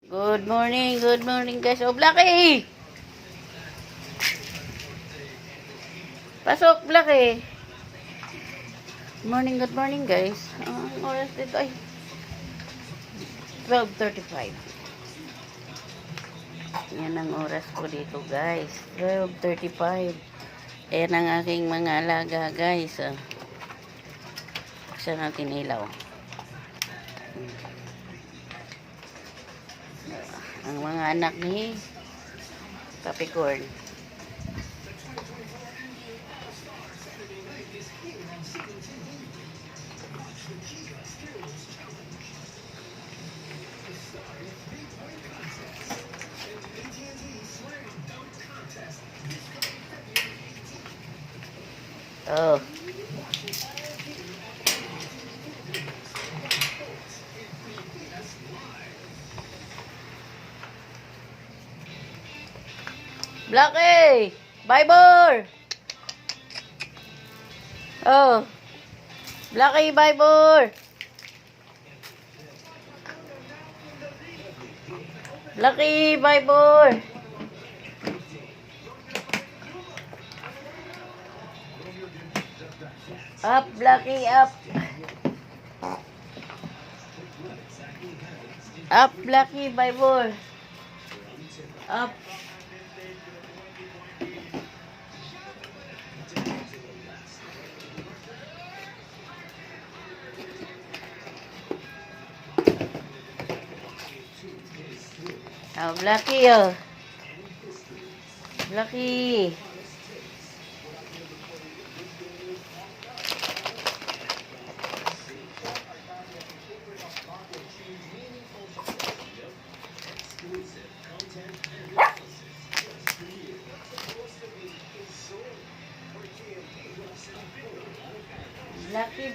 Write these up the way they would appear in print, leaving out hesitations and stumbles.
Good morning guys. Oh, Blackie! Pasok, Blackie. Good morning guys. Ang oras dito ay 12:35. Yan ang oras ko dito guys. 12:35. Ayan ang aking mga alaga guys. Buksan natin ilaw. Ang mga anak ni Capricorn. Oh. Blackie! Bible! Oh. Blackie, Bible! Blackie, Bible! Up, Blackie, up! Up, Blackie, Bible! Up! Oh, Blackie, oh. Blackie.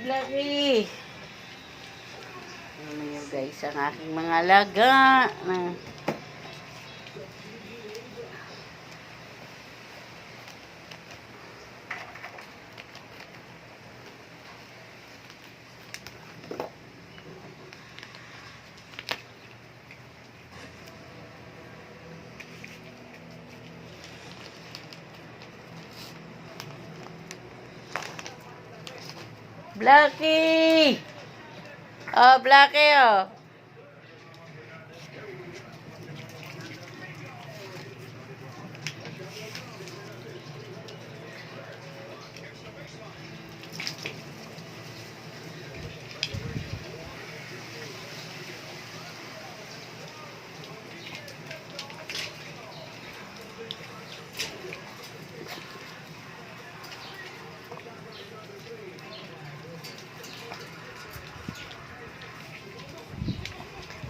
Blackie. Ano yun guys, ang aking mga alaga. Blackie! Oh, Blackie, oh.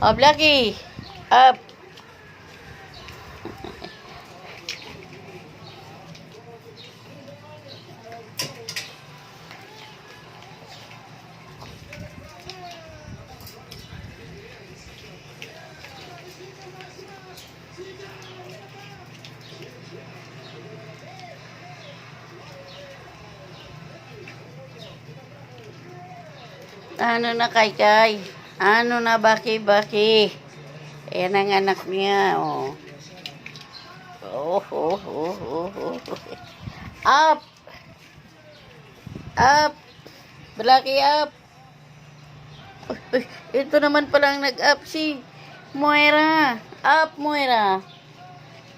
Oh, Blackie! Up! Ano na kay? Ano na baki? Ayan ang anak niya, oh. Oh. Up! Up! Blackie, up! Uy, ito naman palang nag-up si Moira. Up, Moira.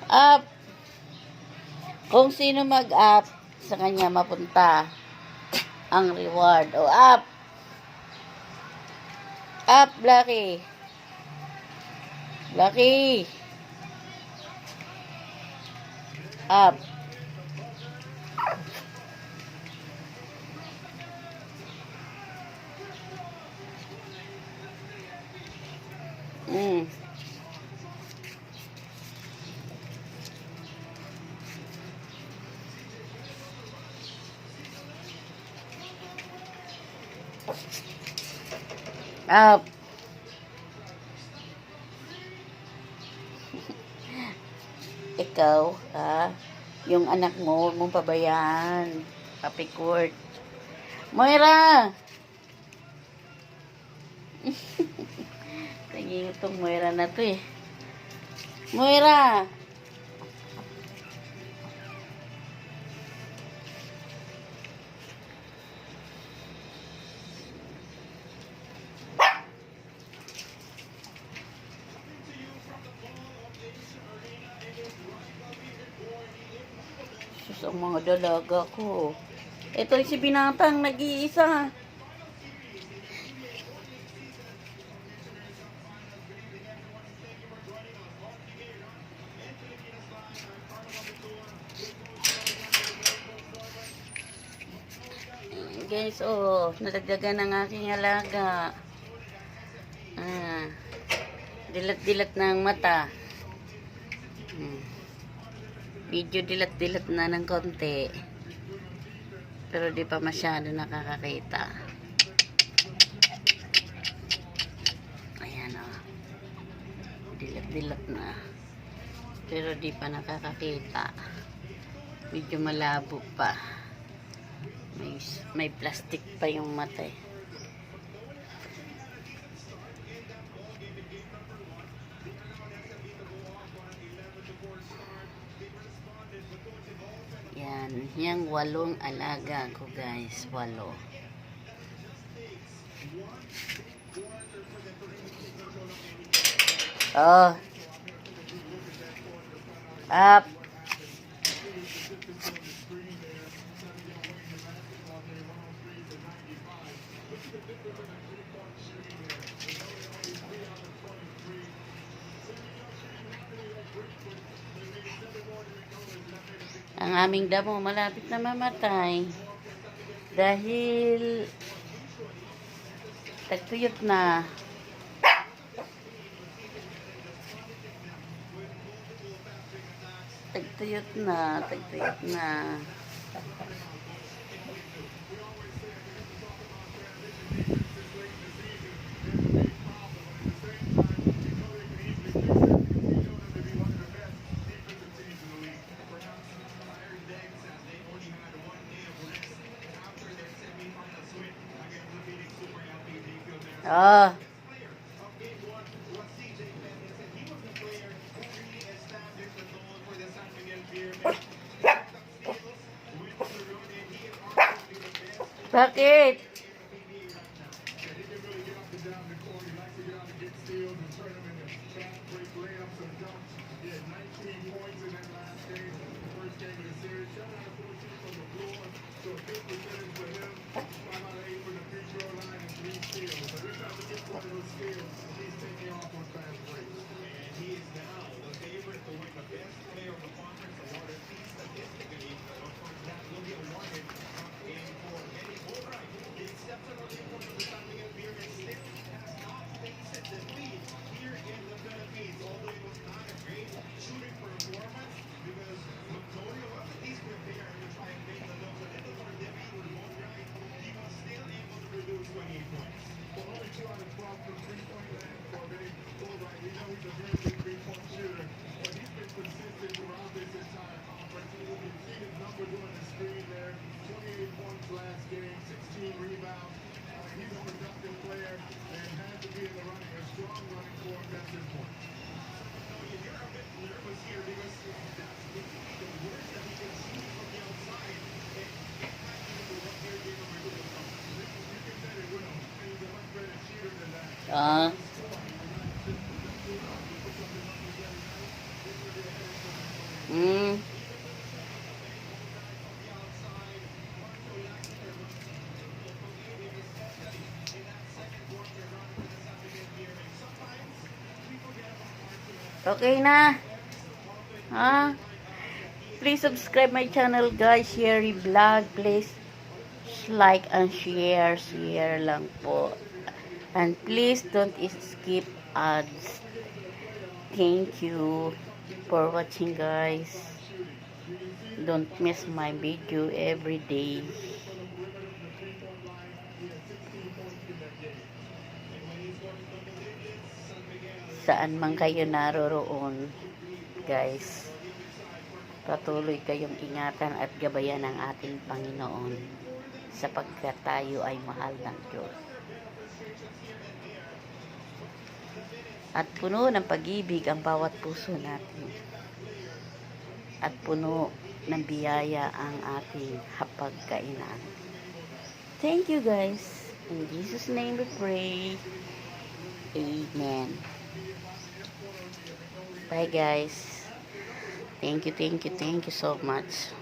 Up! Kung sino mag-up, sa kanya mapunta ang reward. Oh, up! Up, Blackie. Blackie. Up. Up. Ikaw, yung anak mo, huwag mong pabayaan. Capricorn. Moira! Tingin itong Moira na to eh. Moira! Sus, ang mga dalaga ko. Ito si Binatang, nag-iisa. Ayan, guys, oh, nadagdagan ng aking alaga. Dilat-dilat ng mata. Medyo dilat-dilat na ng konti. Pero di pa masyado nakakakita. Ayan, oh. Dilat-dilat na. Pero di pa nakakakita. Medyo malabo pa. May plastic pa yung mata eh. Yan, yung 8 alaga ko guys, 8. Oh. Up. Ang aming damo malapit na mamatay dahil tagtuyot na. Tagtuyot na. Oh. Bakit? Ah. Okay na. Please subscribe my channel guys, Sherry Vlog. Please like and share. Share lang po. And please don't skip ads. Thank you for watching guys. Don't miss my video every day. Saan man kayo naroroon guys, patuloy kayong ingatan at gabayan ng ating Panginoon sapagkat tayo ay mahal ng Diyos. At puno ng pag-ibig ang bawat puso natin. At puno ng biyaya ang ating hapagkainan. Thank you guys. In Jesus' name we pray. Amen. Bye guys. Thank you so much.